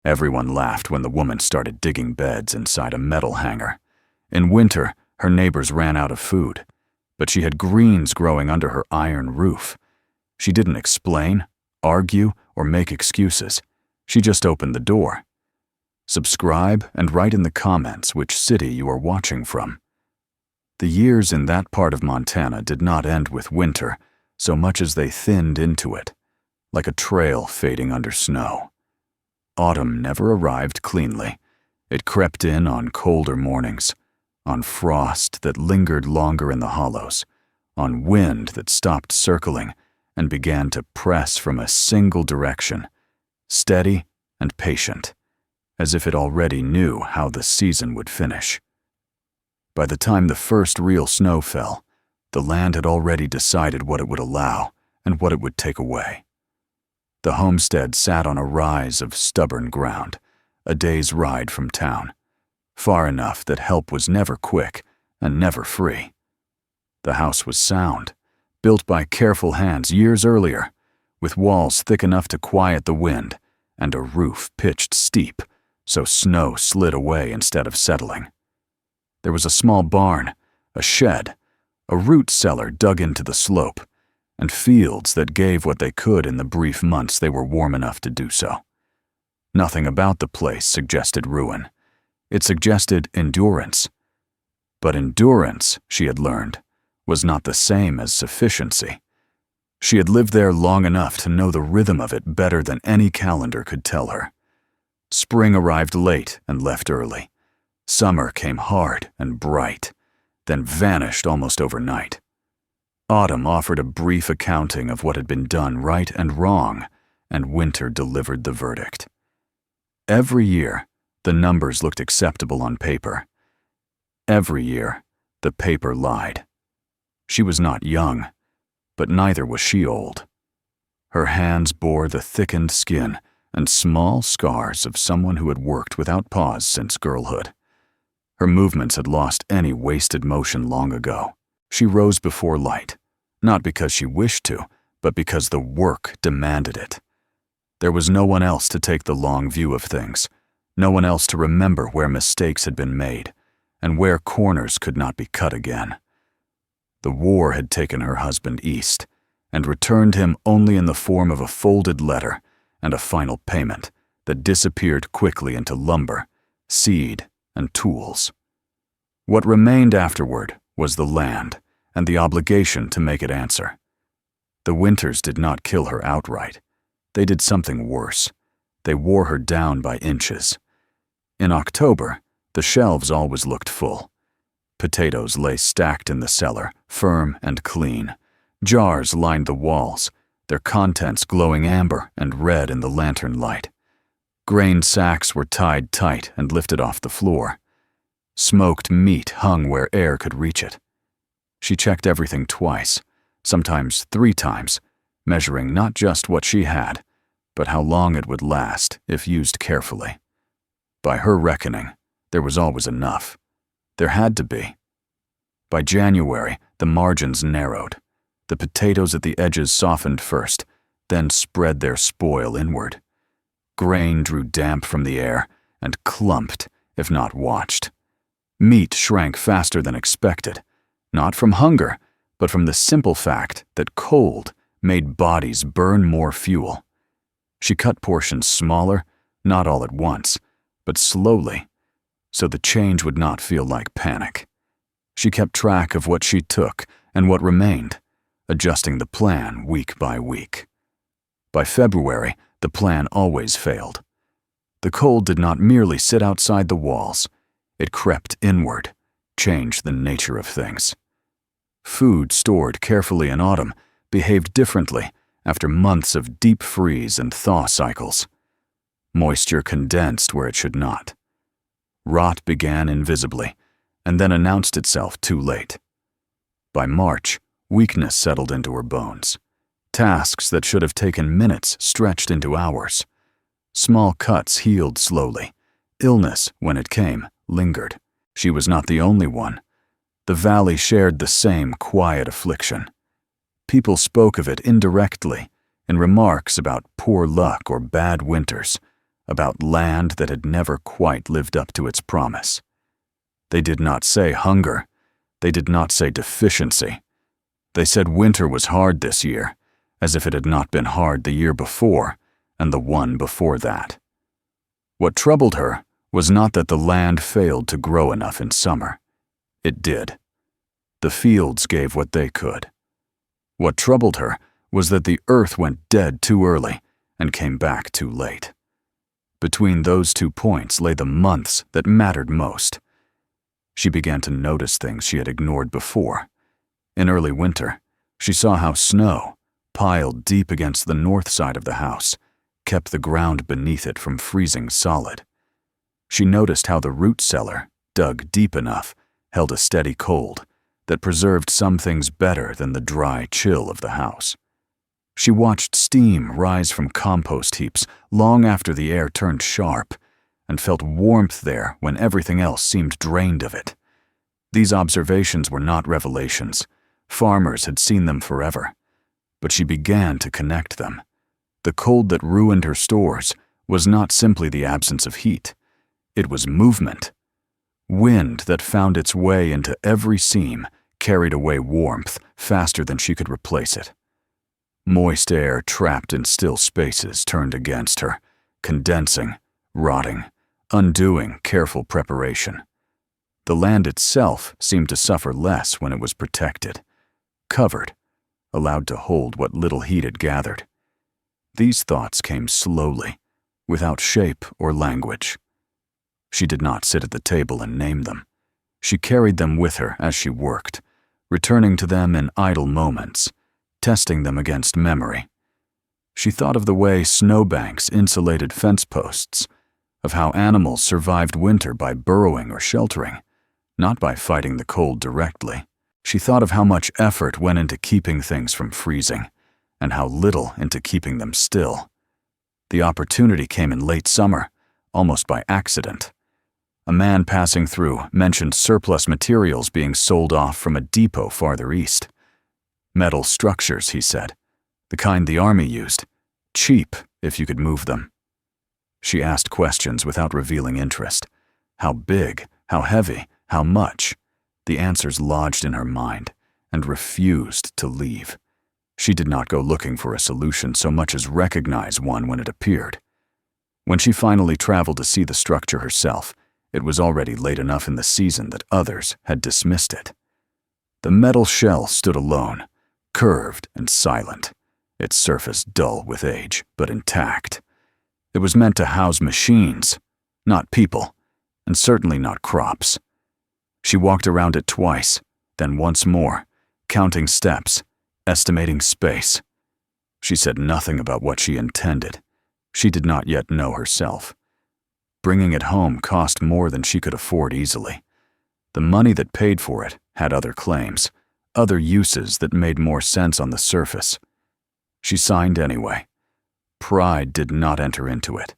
Everyone laughed when the woman started digging beds inside a metal hangar. In winter, her neighbors ran out of food, but she had greens growing under her iron roof. She didn't explain, argue, or make excuses. She just opened the door. Subscribe and write in the comments which city you are watching from. The years in that part of Montana did not end with winter so much as they thinned into it, like a trail fading under snow. Autumn never arrived cleanly. It crept in on colder mornings, on frost that lingered longer in the hollows, on wind that stopped circling and began to press from a single direction, steady and patient, as if it already knew how the season would finish. By the time the first real snow fell, the land had already decided what it would allow and what it would take away. The homestead sat on a rise of stubborn ground, a day's ride from town, far enough that help was never quick and never free. The house was sound, built by careful hands years earlier, with walls thick enough to quiet the wind and a roof pitched steep so snow slid away instead of settling. There was a small barn, a shed, a root cellar dug into the slope, and fields that gave what they could in the brief months they were warm enough to do so. Nothing about the place suggested ruin. It suggested endurance. But endurance, she had learned, was not the same as sufficiency. She had lived there long enough to know the rhythm of it better than any calendar could tell her. Spring arrived late and left early. Summer came hard and bright, then vanished almost overnight. Autumn offered a brief accounting of what had been done right and wrong, and winter delivered the verdict. Every year, the numbers looked acceptable on paper. Every year, the paper lied. She was not young, but neither was she old. Her hands bore the thickened skin and small scars of someone who had worked without pause since girlhood. Her movements had lost any wasted motion long ago. She rose before light, not because she wished to, but because the work demanded it. There was no one else to take the long view of things, no one else to remember where mistakes had been made, and where corners could not be cut again. The war had taken her husband east, and returned him only in the form of a folded letter and a final payment that disappeared quickly into lumber, seed, and tools. What remained afterward was the land and the obligation to make it answer. The winters did not kill her outright. They did something worse. They wore her down by inches. In October, the shelves always looked full. Potatoes lay stacked in the cellar, firm and clean. Jars lined the walls, their contents glowing amber and red in the lantern light. Grain sacks were tied tight and lifted off the floor. Smoked meat hung where air could reach it. She checked everything twice, sometimes 3 times, measuring not just what she had, but how long it would last if used carefully. By her reckoning, there was always enough. There had to be. By January, the margins narrowed. The potatoes at the edges softened first, then spread their spoil inward. Grain drew damp from the air and clumped, if not watched. Meat shrank faster than expected, not from hunger, but from the simple fact that cold made bodies burn more fuel. She cut portions smaller, not all at once, but slowly, so the change would not feel like panic. She kept track of what she took and what remained, adjusting the plan week by week. By February, the plan always failed. The cold did not merely sit outside the walls. It crept inward, changed the nature of things. Food stored carefully in autumn behaved differently after months of deep freeze and thaw cycles. Moisture condensed where it should not. Rot began invisibly, and then announced itself too late. By March, weakness settled into her bones. Tasks that should have taken minutes stretched into hours. Small cuts healed slowly. Illness, when it came, lingered. She was not the only one. The valley shared the same quiet affliction. People spoke of it indirectly, in remarks about poor luck or bad winters, about land that had never quite lived up to its promise. They did not say hunger. They did not say deficiency. They said winter was hard this year, as if it had not been hard the year before and the one before that. What troubled her was not that the land failed to grow enough in summer. It did. The fields gave what they could. What troubled her was that the earth went dead too early and came back too late. Between those 2 points lay the months that mattered most. She began to notice things she had ignored before. In early winter, she saw how snow, piled deep against the north side of the house, kept the ground beneath it from freezing solid. She noticed how the root cellar, dug deep enough, held a steady cold that preserved some things better than the dry chill of the house. She watched steam rise from compost heaps long after the air turned sharp, and felt warmth there when everything else seemed drained of it. These observations were not revelations. Farmers had seen them forever. But she began to connect them. The cold that ruined her stores was not simply the absence of heat. It was movement. Wind that found its way into every seam carried away warmth faster than she could replace it. Moist air trapped in still spaces turned against her, condensing, rotting, undoing careful preparation. The land itself seemed to suffer less when it was protected, covered, allowed to hold what little heat it gathered. These thoughts came slowly, without shape or language. She did not sit at the table and name them. She carried them with her as she worked, returning to them in idle moments, testing them against memory. She thought of the way snowbanks insulated fence posts, of how animals survived winter by burrowing or sheltering, not by fighting the cold directly. She thought of how much effort went into keeping things from freezing, and how little into keeping them still. The opportunity came in late summer, almost by accident. A man passing through mentioned surplus materials being sold off from a depot farther east. Metal structures, he said, the kind the army used, cheap if you could move them. She asked questions without revealing interest. How big, how heavy, how much? The answers lodged in her mind and refused to leave. She did not go looking for a solution so much as recognize one when it appeared. When she finally traveled to see the structure herself, it was already late enough in the season that others had dismissed it. The metal shell stood alone, curved and silent, its surface dull with age, but intact. It was meant to house machines, not people, and certainly not crops. She walked around it twice, then once more, counting steps, estimating space. She said nothing about what she intended. She did not yet know herself. Bringing it home cost more than she could afford easily. The money that paid for it had other claims, other uses that made more sense on the surface. She signed anyway. Pride did not enter into it.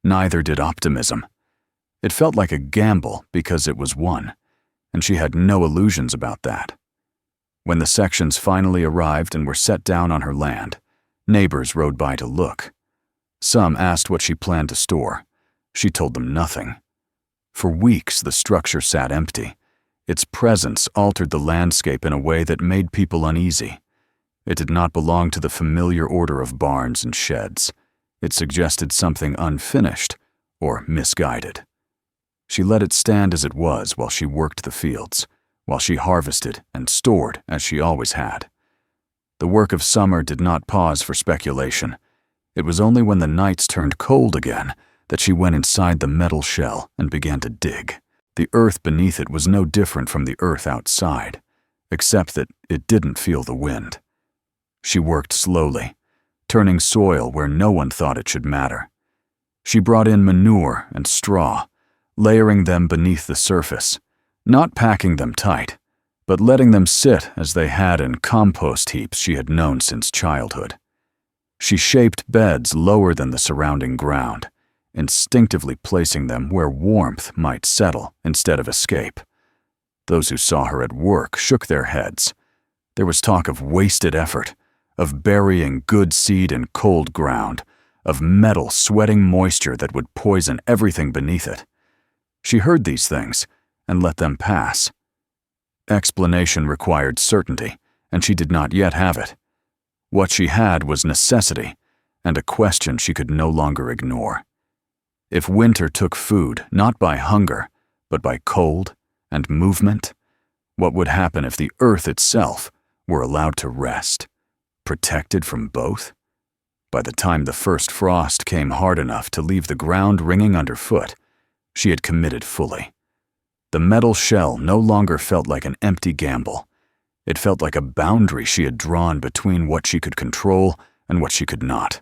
Neither did optimism. It felt like a gamble because it was won, and she had no illusions about that. When the sections finally arrived and were set down on her land, neighbors rode by to look. Some asked what she planned to store. She told them nothing. For weeks the structure sat empty. Its presence altered the landscape in a way that made people uneasy. It did not belong to the familiar order of barns and sheds. It suggested something unfinished or misguided. She let it stand as it was while she worked the fields, while she harvested and stored as she always had. The work of summer did not pause for speculation. It was only when the nights turned cold again that she went inside the metal shell and began to dig. The earth beneath it was no different from the earth outside, except that it didn't feel the wind. She worked slowly, turning soil where no one thought it should matter. She brought in manure and straw, layering them beneath the surface, not packing them tight, but letting them sit as they had in compost heaps she had known since childhood. She shaped beds lower than the surrounding ground, instinctively placing them where warmth might settle instead of escape. Those who saw her at work shook their heads. There was talk of wasted effort, of burying good seed in cold ground, of metal sweating moisture that would poison everything beneath it. She heard these things and let them pass. Explanation required certainty, and she did not yet have it. What she had was necessity, and a question she could no longer ignore. If winter took food not by hunger, but by cold and movement, what would happen if the earth itself were allowed to rest, protected from both? By the time the first frost came hard enough to leave the ground ringing underfoot, she had committed fully. The metal shell no longer felt like an empty gamble. It felt like a boundary she had drawn between what she could control and what she could not.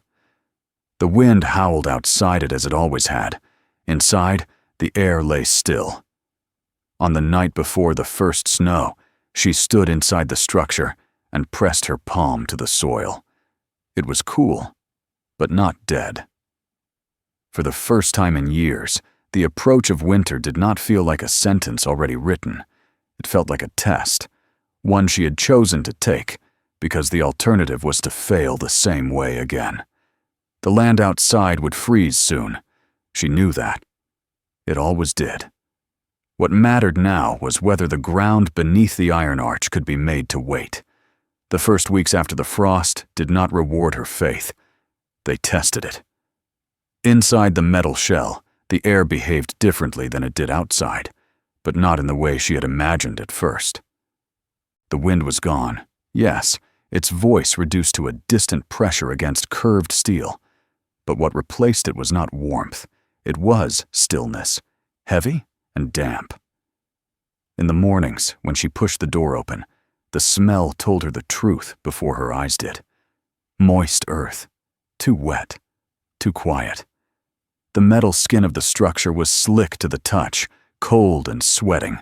The wind howled outside it as it always had. Inside, the air lay still. On the night before the first snow, she stood inside the structure and pressed her palm to the soil. It was cool, but not dead. For the first time in years, the approach of winter did not feel like a sentence already written. It felt like a test, one she had chosen to take, because the alternative was to fail the same way again. The land outside would freeze soon. She knew that. It always did. What mattered now was whether the ground beneath the iron arch could be made to wait. The first weeks after the frost did not reward her faith. They tested it. Inside the metal shell, the air behaved differently than it did outside, but not in the way she had imagined at first. The wind was gone, yes, its voice reduced to a distant pressure against curved steel. But what replaced it was not warmth. It was stillness, heavy and damp. In the mornings, when she pushed the door open, the smell told her the truth before her eyes did. Moist earth, too wet, too quiet. The metal skin of the structure was slick to the touch, cold and sweating,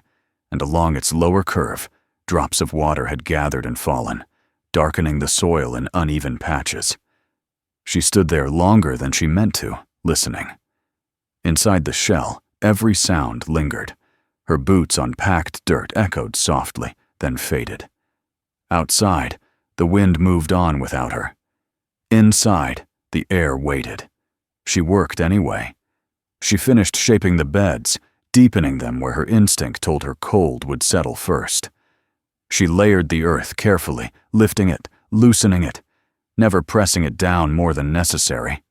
and along its lower curve, drops of water had gathered and fallen, darkening the soil in uneven patches. She stood there longer than she meant to, listening. Inside the shell, every sound lingered. Her boots on packed dirt echoed softly, then faded. Outside, the wind moved on without her. Inside, the air waited. She worked anyway. She finished shaping the beds, deepening them where her instinct told her cold would settle first. She layered the earth carefully, lifting it, loosening it, never pressing it down more than necessary.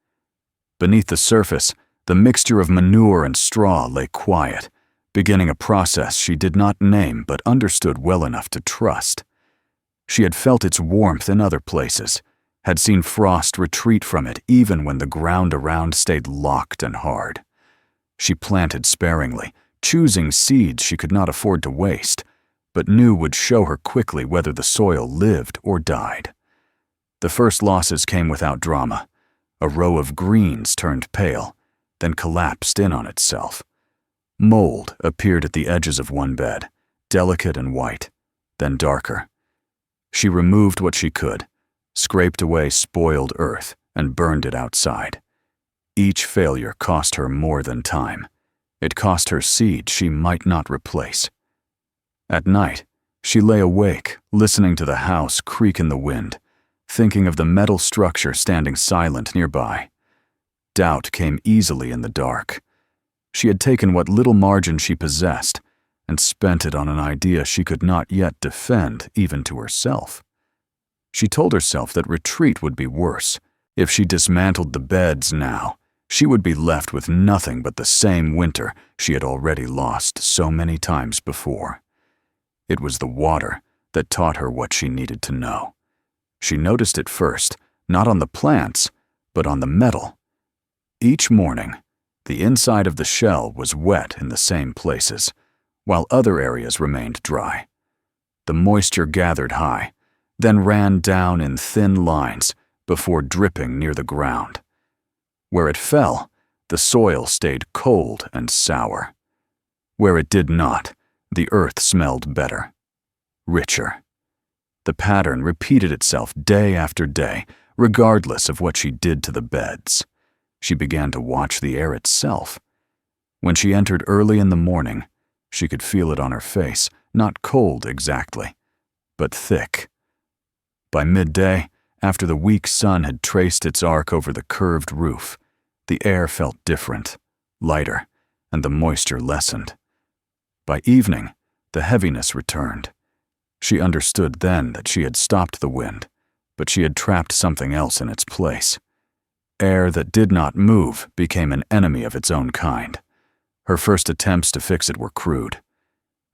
Beneath the surface, the mixture of manure and straw lay quiet, beginning a process she did not name but understood well enough to trust. She had felt its warmth in other places, had seen frost retreat from it even when the ground around stayed locked and hard. She planted sparingly, choosing seeds she could not afford to waste, but knew would show her quickly whether the soil lived or died. The first losses came without drama. A row of greens turned pale, then collapsed in on itself. Mold appeared at the edges of one bed, delicate and white, then darker. She removed what she could, scraped away spoiled earth, and burned it outside. Each failure cost her more than time. It cost her seed she might not replace. At night, she lay awake, listening to the house creak in the wind, thinking of the metal structure standing silent nearby. Doubt came easily in the dark. She had taken what little margin she possessed and spent it on an idea she could not yet defend even to herself. She told herself that retreat would be worse. If she dismantled the beds now, she would be left with nothing but the same winter she had already lost so many times before. It was the water that taught her what she needed to know. She noticed it first, not on the plants, but on the metal. Each morning, the inside of the shell was wet in the same places, while other areas remained dry. The moisture gathered high, then ran down in thin lines before dripping near the ground. Where it fell, the soil stayed cold and sour. Where it did not, the earth smelled better, richer. The pattern repeated itself day after day, regardless of what she did to the beds. She began to watch the air itself. When she entered early in the morning, she could feel it on her face, not cold exactly, but thick. By midday, After the weak sun had traced its arc over the curved roof, the air felt different, lighter, and the moisture lessened. By evening, the heaviness returned. She understood then that she had stopped the wind, but she had trapped something else in its place. Air that did not move became an enemy of its own kind. Her first attempts to fix it were crude.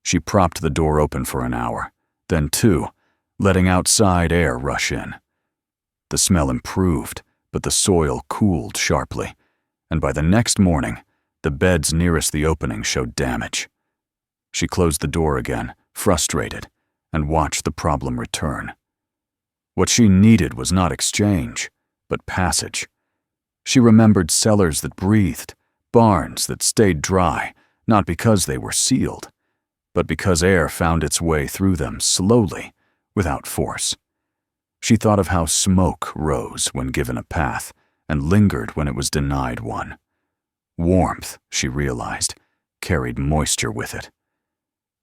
She propped the door open for an hour, then 2, letting outside air rush in. The smell improved, but the soil cooled sharply, and by the next morning, the beds nearest the opening showed damage. She closed the door again, frustrated, and watched the problem return. What she needed was not exchange, but passage. She remembered cellars that breathed, barns that stayed dry, not because they were sealed, but because air found its way through them slowly, without force. She thought of how smoke rose when given a path and lingered when it was denied one. Warmth, she realized, carried moisture with it.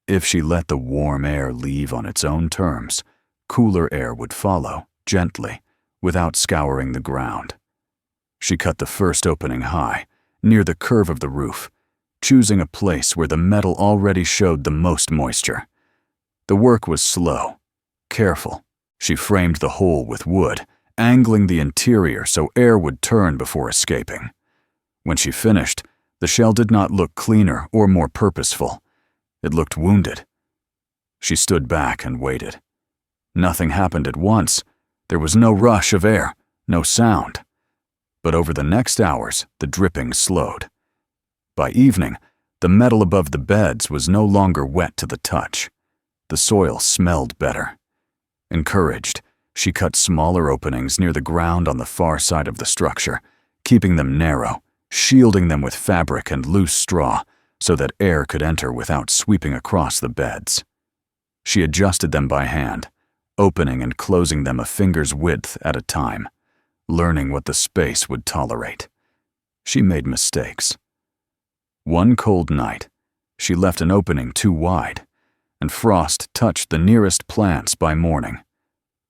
If she let the warm air leave on its own terms, cooler air would follow, gently, without scouring the ground. She cut the first opening high, near the curve of the roof, choosing a place where the metal already showed the most moisture. The work was slow, careful. She framed the hole with wood, angling the interior so air would turn before escaping. When she finished, the shell did not look cleaner or more purposeful. It looked wounded. She stood back and waited. Nothing happened at once. There was no rush of air, no sound. But over the next hours, the dripping slowed. By evening, the metal above the beds was no longer wet to the touch. The soil smelled better. Encouraged, she cut smaller openings near the ground on the far side of the structure, keeping them narrow, shielding them with fabric and loose straw so that air could enter without sweeping across the beds. She adjusted them by hand, opening and closing them a finger's width at a time, learning what the space would tolerate. She made mistakes. One cold night, she left an opening too wide, and frost touched the nearest plants by morning.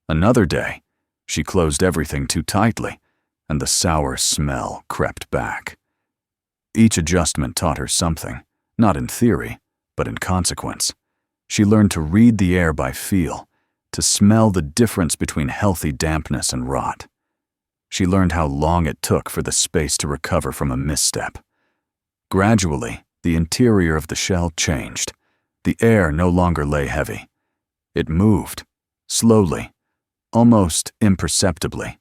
Another day, she closed everything too tightly, and the sour smell crept back. Each adjustment taught her something, not in theory, but in consequence. She learned to read the air by feel, to smell the difference between healthy dampness and rot. She learned how long it took for the space to recover from a misstep. Gradually, the interior of the shell changed. The air no longer lay heavy. It moved, slowly, almost imperceptibly,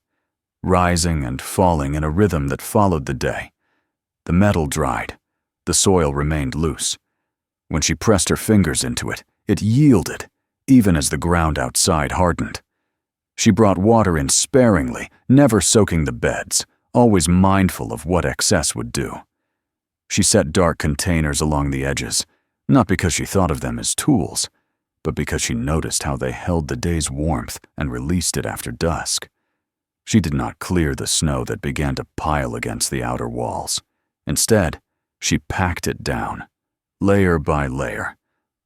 rising and falling in a rhythm that followed the day. The metal dried. The soil remained loose. When she pressed her fingers into it, it yielded, even as the ground outside hardened. She brought water in sparingly, never soaking the beds, always mindful of what excess would do. She set dark containers along the edges, not because she thought of them as tools, but because she noticed how they held the day's warmth and released it after dusk. She did not clear the snow that began to pile against the outer walls. Instead, she packed it down, layer by layer,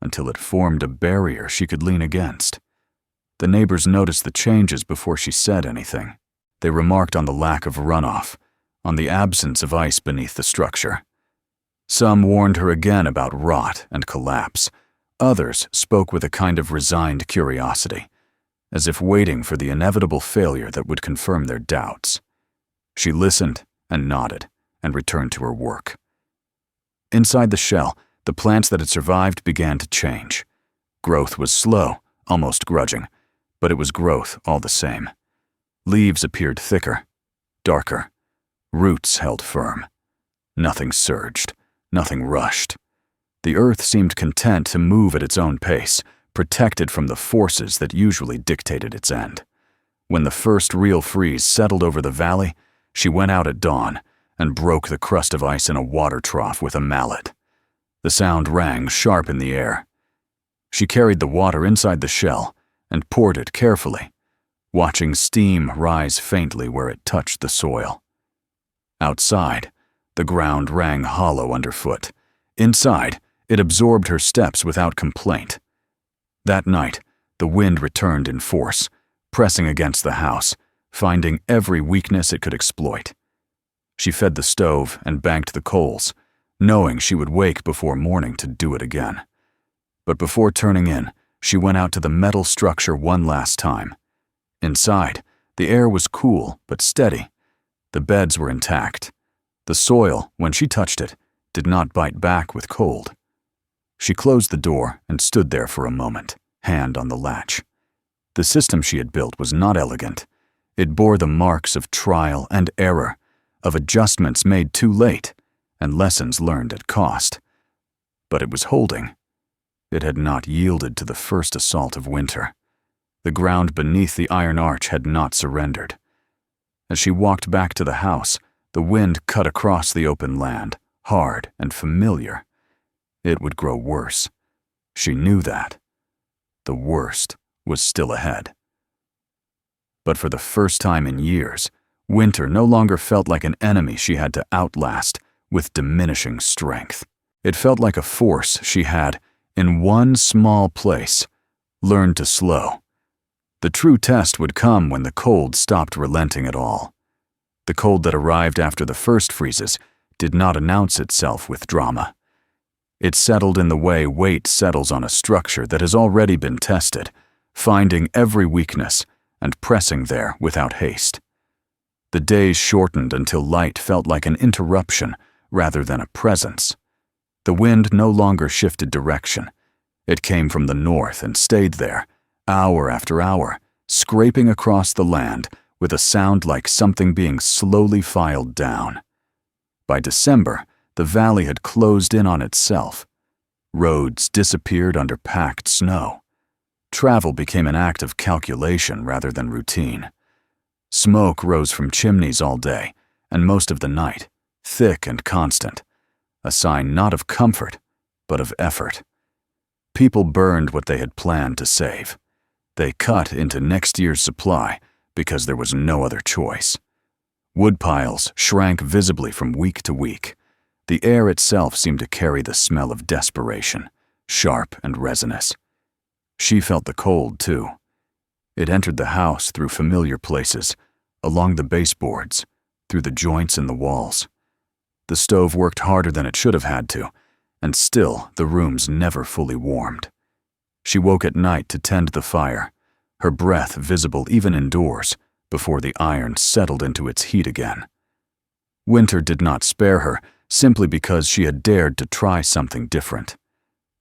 until it formed a barrier she could lean against. The neighbors noticed the changes before she said anything. They remarked on the lack of runoff, on the absence of ice beneath the structure. Some warned her again about rot and collapse. Others spoke with a kind of resigned curiosity, as if waiting for the inevitable failure that would confirm their doubts. She listened and nodded and returned to her work. Inside the shell, the plants that had survived began to change. Growth was slow, almost grudging, but it was growth all the same. Leaves appeared thicker, darker. Roots held firm. Nothing surged, nothing rushed. The earth seemed content to move at its own pace, protected from the forces that usually dictated its end. When the first real freeze settled over the valley, she went out at dawn and broke the crust of ice in a water trough with a mallet. The sound rang sharp in the air. She carried the water inside the shell and poured it carefully, watching steam rise faintly where it touched the soil. Outside, the ground rang hollow underfoot. Inside, it absorbed her steps without complaint. That night, the wind returned in force, pressing against the house, finding every weakness it could exploit. She fed the stove and banked the coals, knowing she would wake before morning to do it again. But before turning in, she went out to the metal structure one last time. Inside, the air was cool but steady. The beds were intact. The soil, when she touched it, did not bite back with cold. She closed the door and stood there for a moment, hand on the latch. The system she had built was not elegant. It bore the marks of trial and error, of adjustments made too late, and lessons learned at cost. But it was holding. It had not yielded to the first assault of winter. The ground beneath the iron arch had not surrendered. As she walked back to the house, the wind cut across the open land, hard and familiar. It would grow worse. She knew that. The worst was still ahead. But for the first time in years, winter no longer felt like an enemy she had to outlast with diminishing strength. It felt like a force she had, in one small place, learned to slow. The true test would come when the cold stopped relenting at all. The cold that arrived after the first freezes did not announce itself with drama. It settled in the way weight settles on a structure that has already been tested, finding every weakness and pressing there without haste. The days shortened until light felt like an interruption rather than a presence. The wind no longer shifted direction. It came from the north and stayed there, hour after hour, scraping across the land with a sound like something being slowly filed down. By December, the valley had closed in on itself. Roads disappeared under packed snow. Travel became an act of calculation rather than routine. Smoke rose from chimneys all day and most of the night, thick and constant, a sign not of comfort, but of effort. People burned what they had planned to save. They cut into next year's supply because there was no other choice. Wood piles shrank visibly from week to week. The air itself seemed to carry the smell of desperation, sharp and resinous. She felt the cold, too. It entered the house through familiar places, along the baseboards, through the joints in the walls. The stove worked harder than it should have had to, and still the rooms never fully warmed. She woke at night to tend the fire, her breath visible even indoors, before the iron settled into its heat again. Winter did not spare her simply because she had dared to try something different,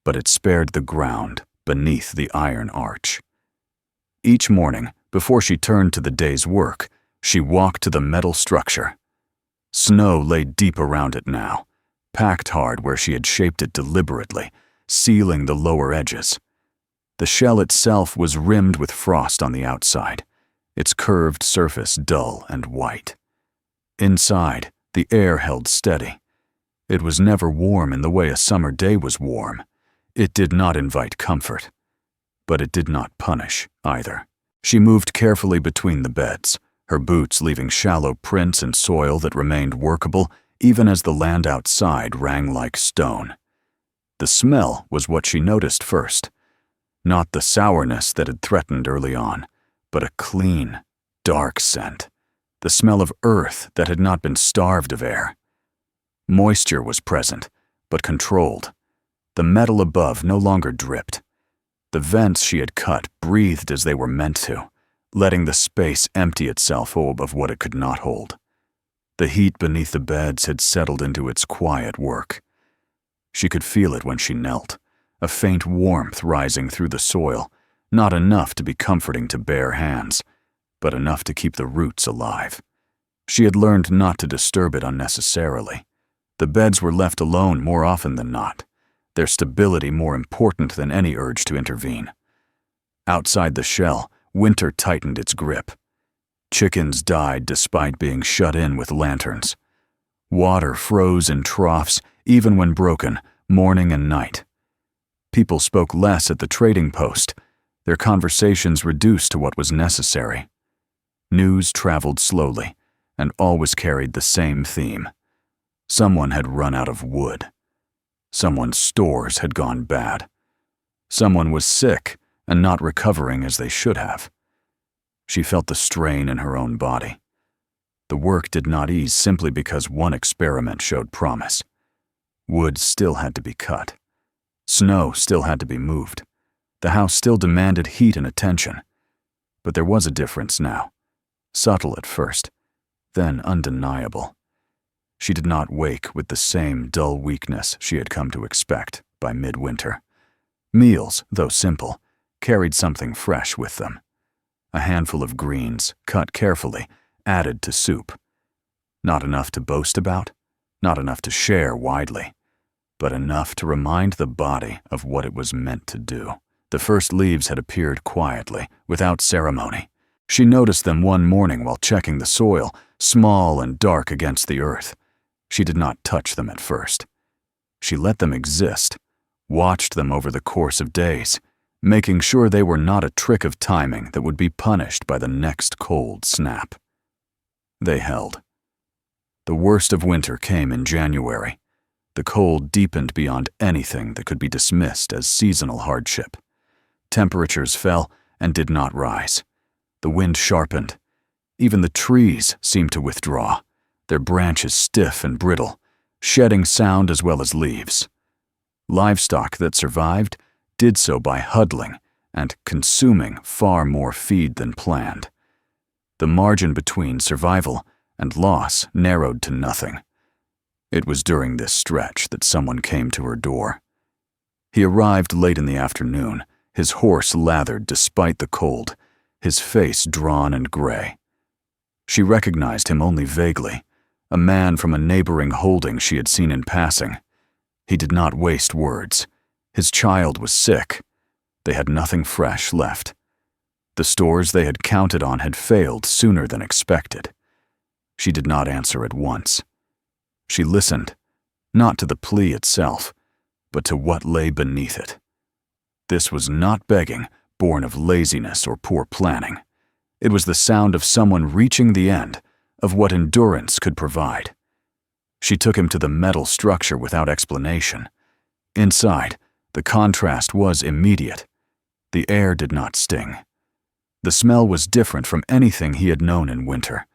but it spared the ground beneath the iron arch. Each morning, before she turned to the day's work, she walked to the metal structure. Snow lay deep around it now, packed hard where she had shaped it deliberately, sealing the lower edges. The shell itself was rimmed with frost on the outside, its curved surface dull and white. Inside, the air held steady. It was never warm in the way a summer day was warm. It did not invite comfort, but it did not punish either. She moved carefully between the beds, her boots leaving shallow prints in soil that remained workable even as the land outside rang like stone. The smell was what she noticed first. Not the sourness that had threatened early on, but a clean, dark scent, the smell of earth that had not been starved of air. Moisture was present, but controlled. The metal above no longer dripped. The vents she had cut breathed as they were meant to, letting the space empty itself of what it could not hold. The heat beneath the beds had settled into its quiet work. She could feel it when she knelt, a faint warmth rising through the soil, not enough to be comforting to bare hands, but enough to keep the roots alive. She had learned not to disturb it unnecessarily. The beds were left alone more often than not, their stability more important than any urge to intervene. Outside the shell, winter tightened its grip. Chickens died despite being shut in with lanterns. Water froze in troughs, even when broken, morning and night. People spoke less at the trading post, their conversations reduced to what was necessary. News traveled slowly, and always carried the same theme. Someone had run out of wood. Someone's stores had gone bad. Someone was sick and not recovering as they should have. She felt the strain in her own body. The work did not ease simply because one experiment showed promise. Wood still had to be cut. Snow still had to be moved. The house still demanded heat and attention. But there was a difference now. Subtle at first, then undeniable. She did not wake with the same dull weakness she had come to expect by midwinter. Meals, though simple, carried something fresh with them. A handful of greens, cut carefully, added to soup. Not enough to boast about, not enough to share widely, but enough to remind the body of what it was meant to do. The first leaves had appeared quietly, without ceremony. She noticed them one morning while checking the soil, small and dark against the earth. She did not touch them at first. She let them exist, watched them over the course of days, making sure they were not a trick of timing that would be punished by the next cold snap. They held. The worst of winter came in January. The cold deepened beyond anything that could be dismissed as seasonal hardship. Temperatures fell and did not rise. The wind sharpened. Even the trees seemed to withdraw, their branches stiff and brittle, shedding sound as well as leaves. Livestock that survived did so by huddling and consuming far more feed than planned. The margin between survival and loss narrowed to nothing. It was during this stretch that someone came to her door. He arrived late in the afternoon, his horse lathered despite the cold, his face drawn and gray. She recognized him only vaguely, a man from a neighboring holding she had seen in passing. He did not waste words. His child was sick. They had nothing fresh left. The stores they had counted on had failed sooner than expected. She did not answer at once. She listened, not to the plea itself, but to what lay beneath it. This was not begging, born of laziness or poor planning. It was the sound of someone reaching the end of what endurance could provide. She took him to the metal structure without explanation. Inside, the contrast was immediate. The air did not sting. The smell was different from anything he had known in winter.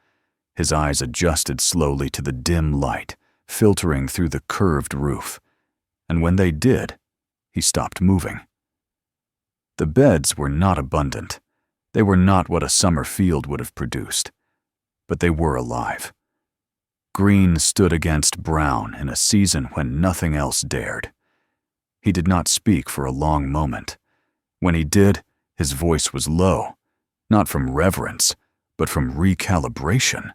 His eyes adjusted slowly to the dim light, filtering through the curved roof. And when they did, he stopped moving. The beds were not abundant. They were not what a summer field would have produced. But they were alive. Green stood against brown in a season when nothing else dared. He did not speak for a long moment. When he did, his voice was low, not from reverence, but from recalibration.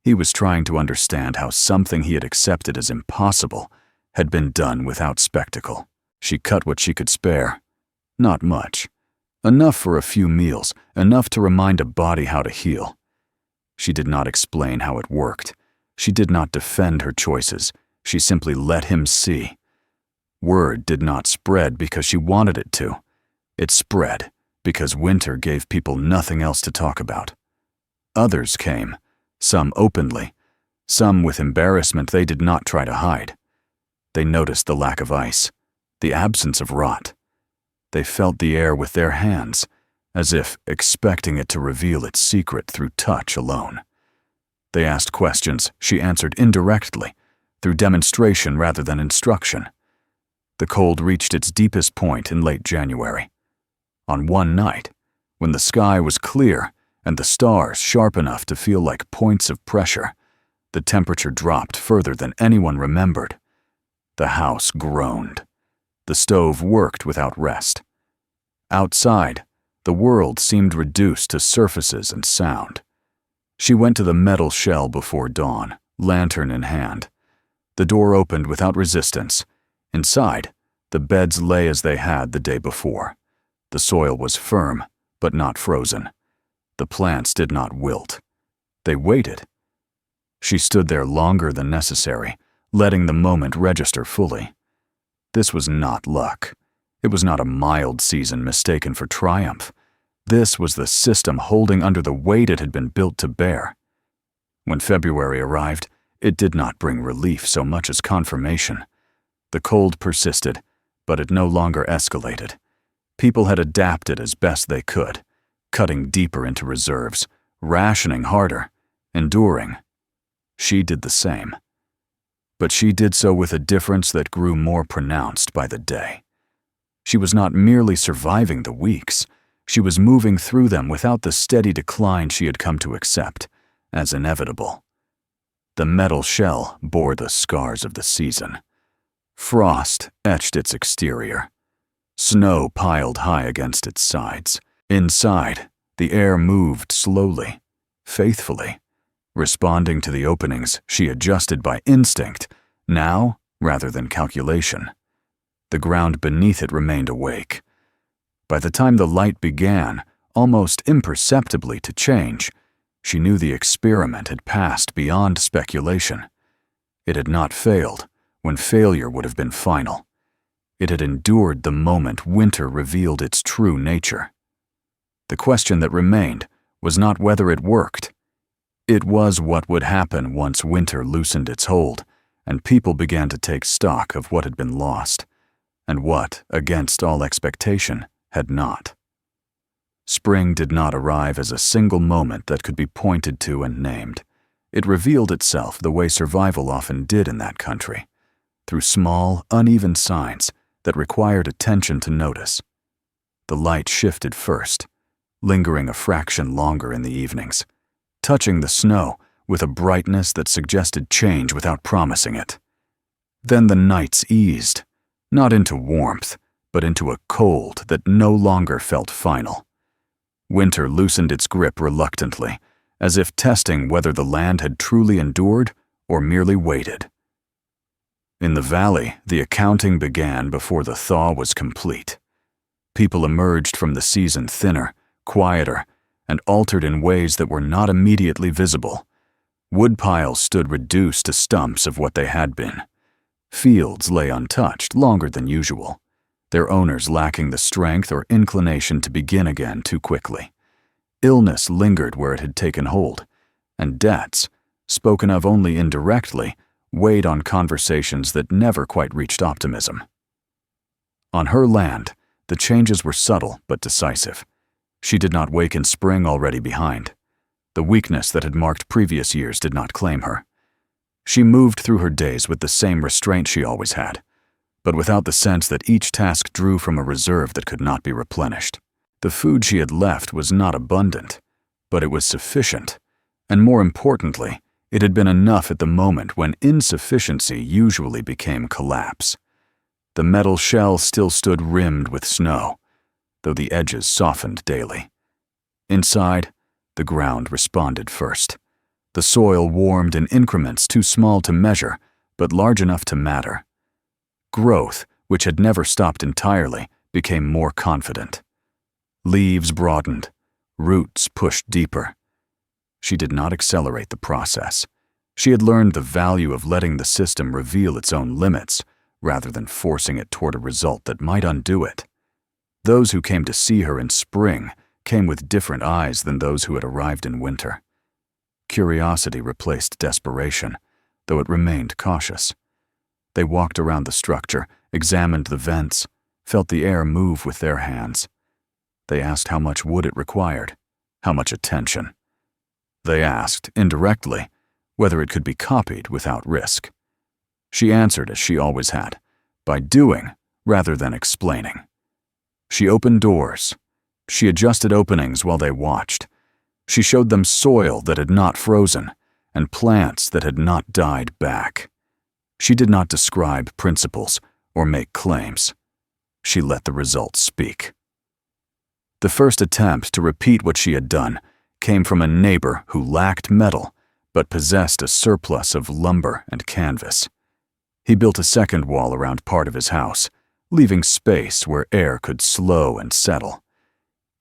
He was trying to understand how something he had accepted as impossible had been done without spectacle. She cut what she could spare. Not much. Enough for a few meals, enough to remind a body how to heal. She did not explain how it worked. She did not defend her choices. She simply let him see. Word did not spread because she wanted it to. It spread because winter gave people nothing else to talk about. Others came, some openly, some with embarrassment they did not try to hide. They noticed the lack of ice, the absence of rot. They felt the air with their hands, as if expecting it to reveal its secret through touch alone. They asked questions she answered indirectly, through demonstration rather than instruction. The cold reached its deepest point in late January. On one night, when the sky was clear and the stars sharp enough to feel like points of pressure, the temperature dropped further than anyone remembered. The house groaned. The stove worked without rest. Outside, the world seemed reduced to surfaces and sound. She went to the metal shell before dawn, lantern in hand. The door opened without resistance. Inside, the beds lay as they had the day before. The soil was firm, but not frozen. The plants did not wilt. They waited. She stood there longer than necessary, letting the moment register fully. This was not luck. It was not a mild season mistaken for triumph. This was the system holding under the weight it had been built to bear. When February arrived, it did not bring relief so much as confirmation. The cold persisted, but it no longer escalated. People had adapted as best they could. cutting deeper into reserves, rationing harder, enduring. She did the same. But she did so with a difference that grew more pronounced by the day. She was not merely surviving the weeks, she was moving through them without the steady decline she had come to accept as inevitable. The metal shell bore the scars of the season. Frost etched its exterior. Snow piled high against its sides. Inside, the air moved slowly, faithfully, responding to the openings she adjusted by instinct, now rather than calculation. The ground beneath it remained awake. By the time the light began, almost imperceptibly, to change, she knew the experiment had passed beyond speculation. It had not failed when failure would have been final. It had endured the moment winter revealed its true nature. The question that remained was not whether it worked. It was what would happen once winter loosened its hold and people began to take stock of what had been lost, and what, against all expectation, had not. Spring did not arrive as a single moment that could be pointed to and named. It revealed itself the way survival often did in that country, through small, uneven signs that required attention to notice. The light shifted first, lingering a fraction longer in the evenings, touching the snow with a brightness that suggested change without promising it. Then the nights eased, not into warmth, but into a cold that no longer felt final. Winter loosened its grip reluctantly, as if testing whether the land had truly endured or merely waited. In the valley, the accounting began before the thaw was complete. People emerged from the season thinner, quieter, and altered in ways that were not immediately visible. Woodpiles stood reduced to stumps of what they had been. Fields lay untouched longer than usual, their owners lacking the strength or inclination to begin again too quickly. Illness lingered where it had taken hold, and debts, spoken of only indirectly, weighed on conversations that never quite reached optimism. On her land, the changes were subtle but decisive. She did not wake in spring already behind. The weakness that had marked previous years did not claim her. She moved through her days with the same restraint she always had, but without the sense that each task drew from a reserve that could not be replenished. The food she had left was not abundant, but it was sufficient, and more importantly, it had been enough at the moment when insufficiency usually became collapse. The metal shell still stood rimmed with snow, though the edges softened daily. Inside, the ground responded first. The soil warmed in increments too small to measure, but large enough to matter. Growth, which had never stopped entirely, became more confident. Leaves broadened, roots pushed deeper. She did not accelerate the process. She had learned the value of letting the system reveal its own limits, rather than forcing it toward a result that might undo it. Those who came to see her in spring came with different eyes than those who had arrived in winter. Curiosity replaced desperation, though it remained cautious. They walked around the structure, examined the vents, felt the air move with their hands. They asked how much wood it required, how much attention. They asked, indirectly, whether it could be copied without risk. She answered as she always had, by doing rather than explaining. She opened doors. She adjusted openings while they watched. She showed them soil that had not frozen and plants that had not died back. She did not describe principles or make claims. She let the results speak. The first attempt to repeat what she had done came from a neighbor who lacked metal but possessed a surplus of lumber and canvas. He built a second wall around part of his house, leaving space where air could slow and settle.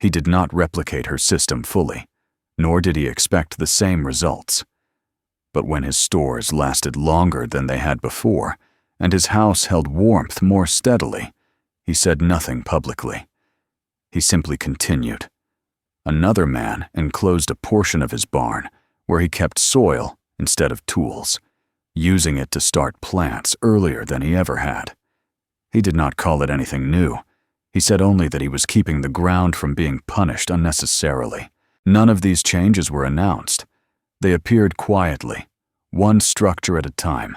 He did not replicate her system fully, nor did he expect the same results. But when his stores lasted longer than they had before, and his house held warmth more steadily, he said nothing publicly. He simply continued. Another man enclosed a portion of his barn where he kept soil instead of tools, using it to start plants earlier than he ever had. He did not call it anything new. He said only that he was keeping the ground from being punished unnecessarily. None of these changes were announced. They appeared quietly, one structure at a time,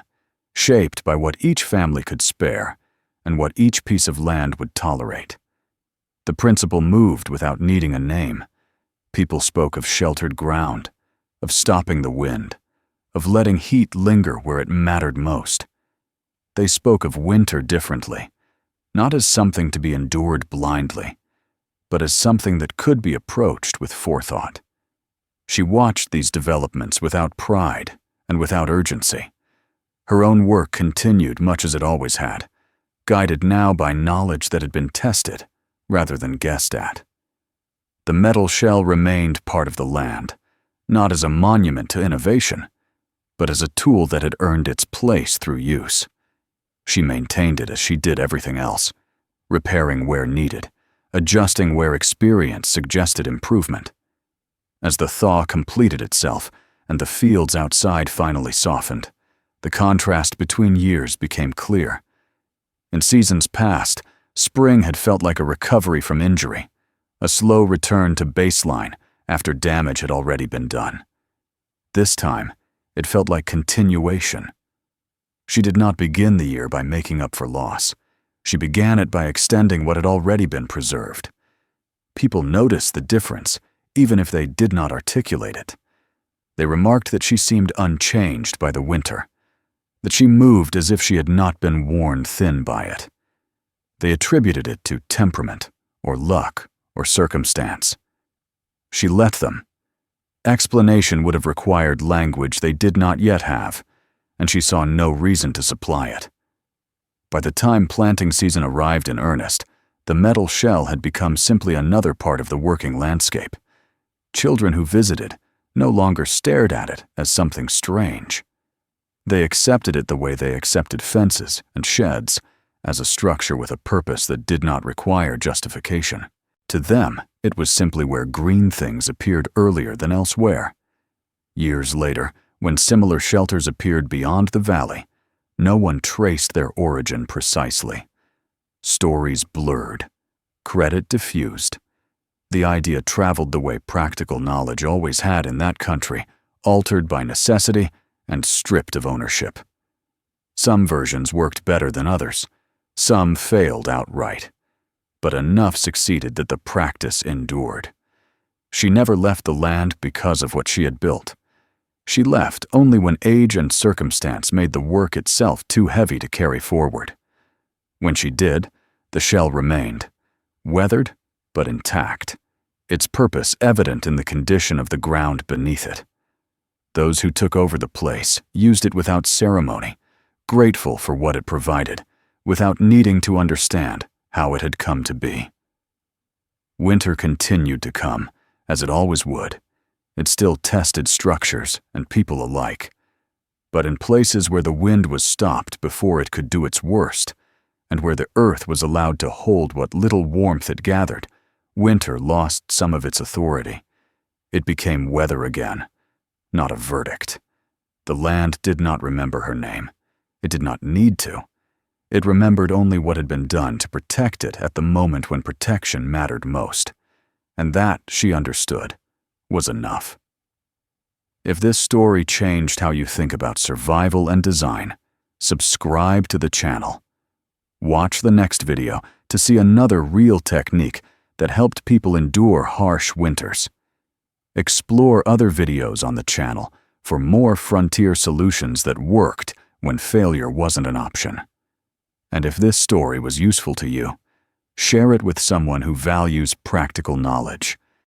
shaped by what each family could spare and what each piece of land would tolerate. The principle moved without needing a name. People spoke of sheltered ground, of stopping the wind, of letting heat linger where it mattered most. They spoke of winter differently, not as something to be endured blindly, but as something that could be approached with forethought. She watched these developments without pride and without urgency. Her own work continued much as it always had, guided now by knowledge that had been tested rather than guessed at. The metal shell remained part of the land, not as a monument to innovation, but as a tool that had earned its place through use. She maintained it as she did everything else, repairing where needed, adjusting where experience suggested improvement. As the thaw completed itself and the fields outside finally softened, the contrast between years became clear. In seasons past, spring had felt like a recovery from injury, a slow return to baseline after damage had already been done. This time, it felt like continuation. She did not begin the year by making up for loss. She began it by extending what had already been preserved. People noticed the difference, even if they did not articulate it. They remarked that she seemed unchanged by the winter, that she moved as if she had not been worn thin by it. They attributed it to temperament, or luck, or circumstance. She let them. Explanation would have required language they did not yet have, and she saw no reason to supply it. By the time planting season arrived in earnest, the metal shell had become simply another part of the working landscape. Children who visited no longer stared at it as something strange. They accepted it the way they accepted fences and sheds, as a structure with a purpose that did not require justification. To them, it was simply where green things appeared earlier than elsewhere. Years later, when similar shelters appeared beyond the valley, no one traced their origin precisely. Stories blurred, credit diffused. The idea traveled the way practical knowledge always had in that country, altered by necessity and stripped of ownership. Some versions worked better than others. Some failed outright. But enough succeeded that the practice endured. She never left the land because of what she had built. She left only when age and circumstance made the work itself too heavy to carry forward. When she did, the shell remained, weathered but intact, its purpose evident in the condition of the ground beneath it. Those who took over the place used it without ceremony, grateful for what it provided, without needing to understand how it had come to be. Winter continued to come, as it always would. It still tested structures and people alike. But in places where the wind was stopped before it could do its worst, and where the earth was allowed to hold what little warmth it gathered, winter lost some of its authority. It became weather again, not a verdict. The land did not remember her name. It did not need to. It remembered only what had been done to protect it at the moment when protection mattered most. And that, she understood, was enough. If this story changed how you think about survival and design, subscribe to the channel. Watch the next video to see another real technique that helped people endure harsh winters. Explore other videos on the channel for more frontier solutions that worked when failure wasn't an option. And if this story was useful to you, share it with someone who values practical knowledge.